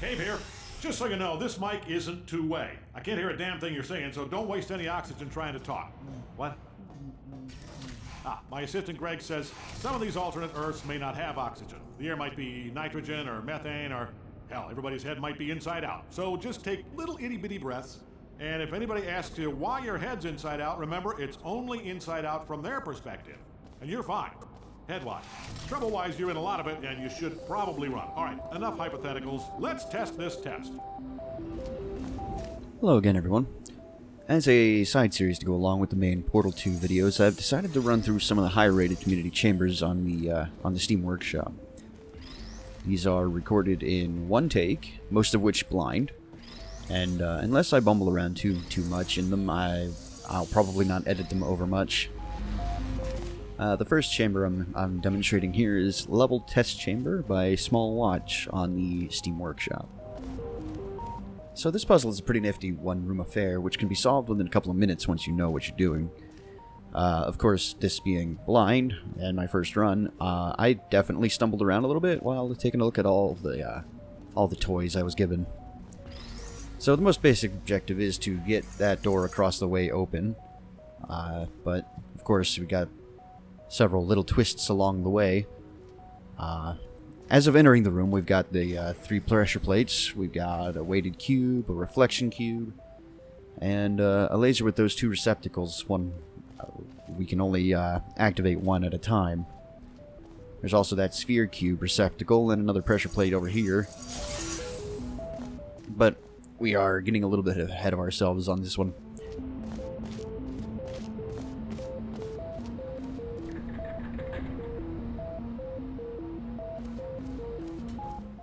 Cave here. Just so you know, this mic isn't two-way. I can't hear a damn thing you're saying, so don't waste any oxygen trying to talk. What? My assistant Greg says some of these alternate Earths may not have oxygen. The air might be nitrogen or methane or, hell, everybody's head might be inside out. So just take little itty-bitty breaths, and if anybody asks you why your head's inside out, remember it's only inside out from their perspective. And you're fine. Head-wise. Trouble-wise, you're in a lot of it, and you should probably run. All right, enough hypotheticals. Let's test this test. Hello again, everyone. As a side series to go along with the main Portal 2 videos, I've decided to run through some of the higher-rated community chambers on the Steam Workshop. These are recorded in one take, most of which blind, and unless I bumble around too much in them, I'll probably not edit them over much. The first chamber I'm demonstrating here is Level Test Chamber by Small Watch on the Steam Workshop. So this puzzle is a pretty nifty one-room affair, which can be solved within a couple of minutes once you know what you're doing. Of course, this being blind, and my first run, I definitely stumbled around a little bit while taking a look at all the toys I was given. So the most basic objective is to get that door across the way open, but of course we got several little twists along the way. As of entering the room, we've got the 3 pressure plates, we've got a weighted cube, a reflection cube, and a laser with those 2 receptacles. We can only activate one at a time. There's also that sphere cube receptacle and another pressure plate over here. But we are getting a little bit ahead of ourselves on this one.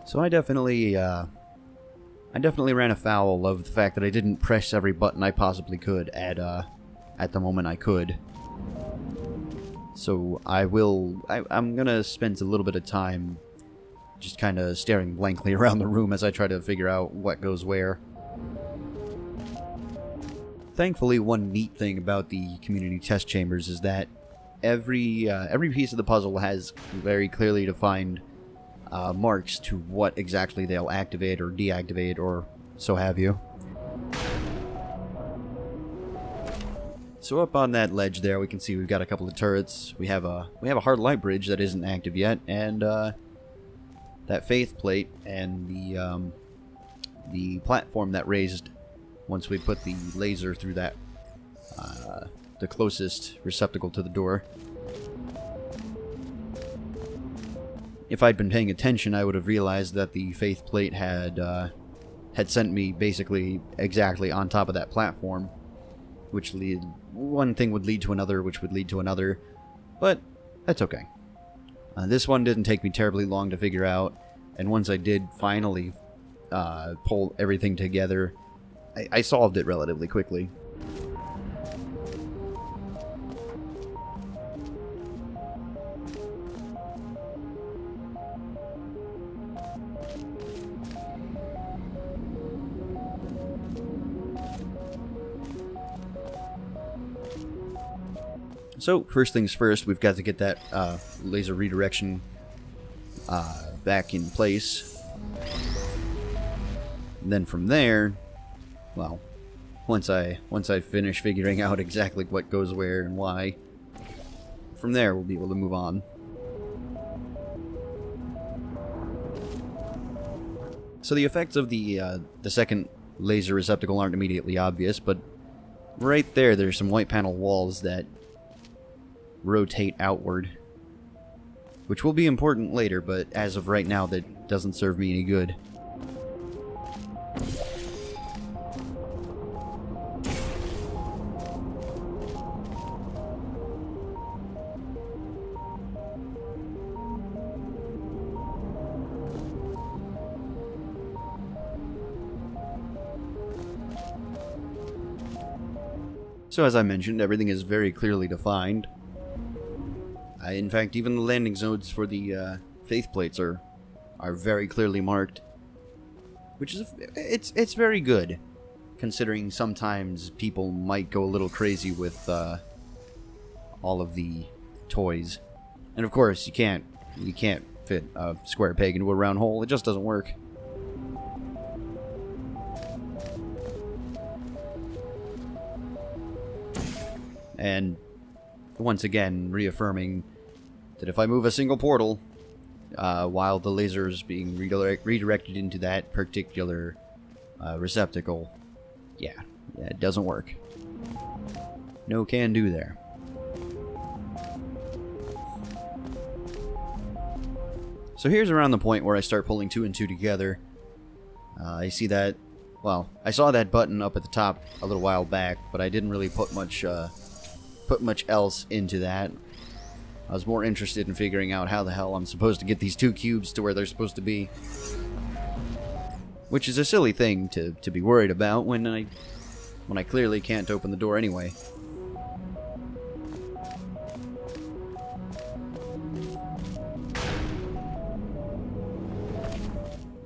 So I definitely ran afoul of the fact that I didn't press every button I possibly could at the moment I could. So I'm gonna spend a little bit of time just kind of staring blankly around the room as I try to figure out what goes where. Thankfully, one neat thing about the community test chambers is that every piece of the puzzle has very clearly defined marks to what exactly they'll activate or deactivate or so have you. So up on that ledge there, we can see we've got a couple of turrets. We have a hard light bridge that isn't active yet, and that faith plate and the platform that raised once we put the laser through that the closest receptacle to the door. If I'd been paying attention, I would have realized that the faith plate had sent me basically exactly on top of that platform, which one thing would lead to another, which would lead to another, but that's okay. This one didn't take me terribly long to figure out, and once I did finally pull everything together, I solved it relatively quickly. So, first things first, we've got to get that laser redirection back in place. And then from there, well, once I finish figuring out exactly what goes where and why, from there we'll be able to move on. So the effects of the second laser receptacle aren't immediately obvious, but right there's some white panel walls that rotate outward, which will be important later, but as of right now that doesn't serve me any good. So as I mentioned, everything is very clearly defined. In fact, even the landing zones for the faith plates are very clearly marked, which is it's very good, considering sometimes people might go a little crazy with all of the toys, and of course you can't fit a square peg into a round hole. It just doesn't work. And once again, reaffirming that if I move a single portal, while the laser is being redirected into that particular receptacle, yeah, it doesn't work. No can do there. So here's around the point where I start pulling 2 and 2 together. I see that, well, I saw that button up at the top a little while back, but I didn't really put much else into that. I was more interested in figuring out how the hell I'm supposed to get these 2 cubes to where they're supposed to be. Which is a silly thing to be worried about when I clearly can't open the door anyway.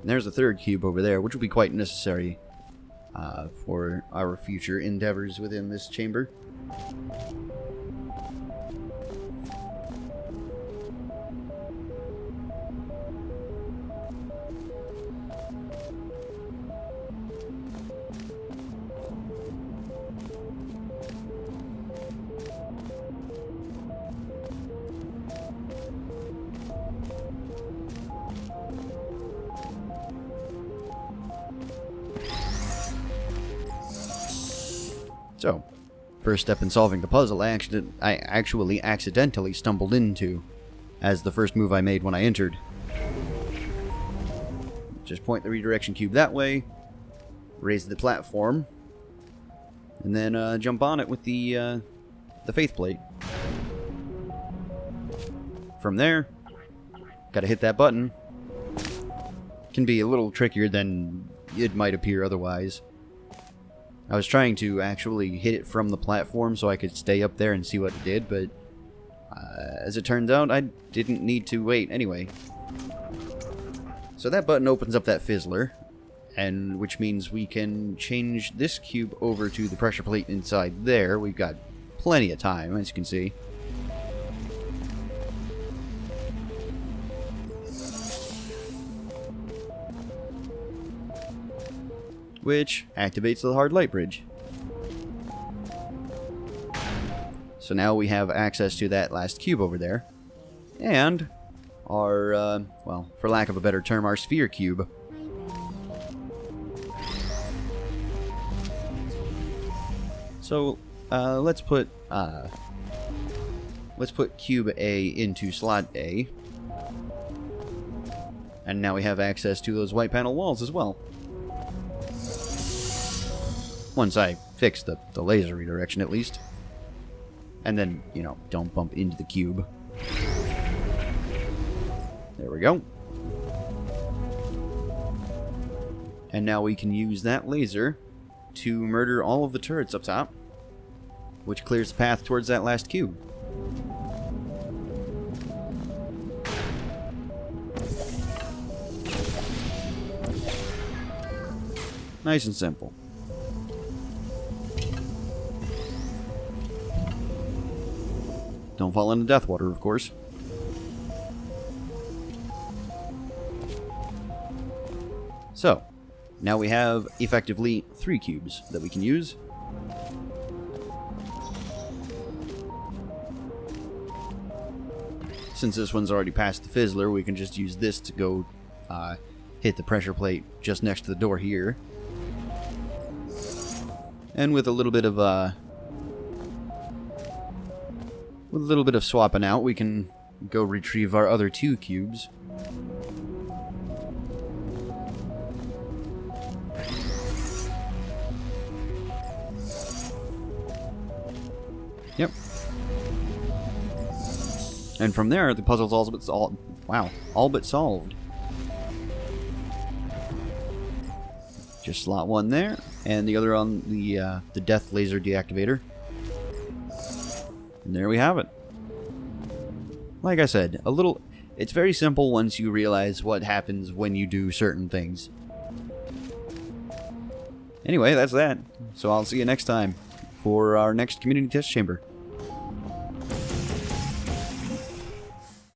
And there's a 3rd cube over there, which will be quite necessary for our future endeavors within this chamber. So, first step in solving the puzzle I actually accidentally stumbled into as the first move I made when I entered. Just point the redirection cube that way, raise the platform, and then jump on it with the faith plate. From there, gotta hit that button. Can be a little trickier than it might appear otherwise. I was trying to actually hit it from the platform so I could stay up there and see what it did, but as it turns out, I didn't need to wait anyway. So that button opens up that fizzler, and which means we can change this cube over to the pressure plate inside there. We've got plenty of time, as you can see. Which activates the hard light bridge. So now we have access to that last cube over there. And our, well, for lack of a better term, our sphere cube. So, let's put cube A into slot A. And now we have access to those white panel walls as well. Once I fix the laser redirection, at least. And then, you know, don't bump into the cube. There we go. And now we can use that laser to murder all of the turrets up top, which clears the path towards that last cube. Nice and simple. Don't fall into death water, of course. So, now we have effectively 3 cubes that we can use. Since this one's already past the fizzler, we can just use this to go hit the pressure plate just next to the door here. And with a little bit of swapping out, we can go retrieve our other 2 cubes. Yep. And from there, the puzzle's all but solved. Just slot one there, and the other on the death laser deactivator. And there we have it. Like I said, it's very simple once you realize what happens when you do certain things. Anyway, that's that. So I'll see you next time for our next community test chamber.